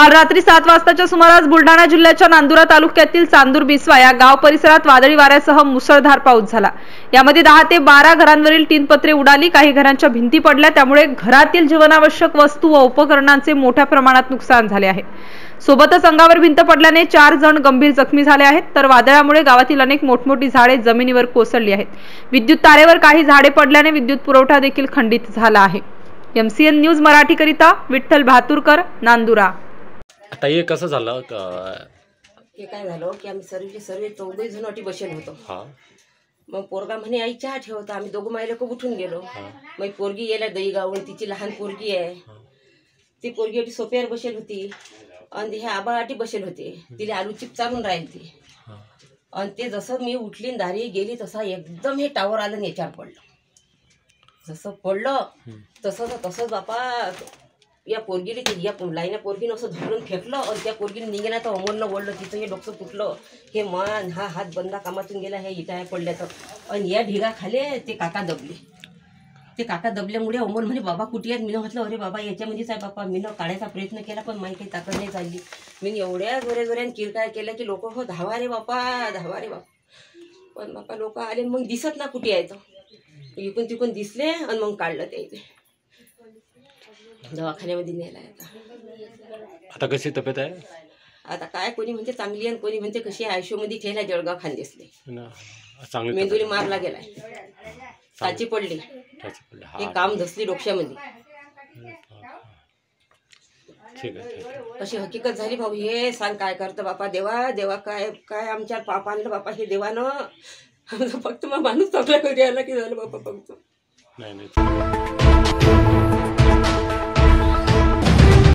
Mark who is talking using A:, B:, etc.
A: काल रात्री 7 वाजताच्या सुमारास बुलढाणा जिल्ह्याच्या नांदुरा तालुक्यातील चांदूर बिस्वा या गाव परिसरात वादळी वाऱ्यासह मुसळधार पाऊस झाला। यामध्ये 10 ते 12 घरांवरील 3 पत्रे उडाली, काही घरांच्या भिंती पडल्या, त्यामुळे घरातील जीवनावश्यक वस्तू व उपकरणांचे मोठ्या प्रमाणात नुकसान झाले आहे। सोबतच अंगावर भिंत पडल्याने 4 जण गंभीर जखमी झाले आहेत, तर वादळामुळे गावातील अनेक मोठमोठी झाडे जमिनीवर कोसळली आहेत। विद्युत तारेवर काही झाडे पडल्याने विद्युत पुरवठा देखील खंडित झाला आहे। MCN न्यूज मराठी करिता विठ्ठल भातुरकर, नांदुरा।
B: आता हे कसं झालं
C: हे काय झालं की आम्ही सर्व 14 जण अटी बसेल होतो। मग पोरगा म्हणे आई चहा ठेवता, आम्ही दोघं मायले को उठून गेलो। मग पोरगी गेल्या दही गावून, तिची लहान पोरगी आहे, ती पोरगी अटी सोप्यावर बसेल होती आणि हे आबा अटी बसेल होते, तिला आलू चिप चालून राहील ती। आणि ते जसं मी उठली दारी गेली तसा एकदम हे टावर आलं आणि याच्यावर पडलं। जसं पडलं तसंच बापा या पोरगीने या लाईना पोरगीनं असं धरून फेकलं आणि त्या पोरगीने निघेना तर अमोलनं ओढलं, तिचं हे डोकं फुटलं, हे मान हा हात बंदा कामातून गेला, हे इटा पडल्या तर। आणि या ढिगाखाली ते काका दबले, ते काका दबल्यामुळे अमोल म्हणे बाबा कुठे आहेत? मी म्हटलं अरे बाबा याच्यामध्येच आहे बापा। मी काढायचा प्रयत्न केला पण माही काही ताकद नाही चालली। मी एवढ्या जोऱ्याने किरकाय केलं की लोक हो धावा रे बापा, धावा रे बापा। पण बापा लोक आले मग दिसत ना कुठे आहे तर इकून तिकून दिसले आणि मग काढलं ते इथे दवाखान्यामध्ये नेलाय।
B: आता कशी तब्येत आहे?
C: आता काय कोणी म्हणते चांगली आणि कोणी म्हणते कशी आहे, आयशो मध्ये ठेवला, जळगाव खांदेसले
B: चांगली
C: मेंदुली मारला गेलाय, साची पडली, हे काम धसली डोक्यामध्ये।
B: ठीक आहे,
C: अशी हकीकत झाली भाऊ। हे सांग काय करतं बापा, देवा देवा काय काय आमच्या पाप आणलं बापा हे देवानं। फक्त मग माणूस आपल्या घरी आला की झालं बापा फक्त।
B: नाही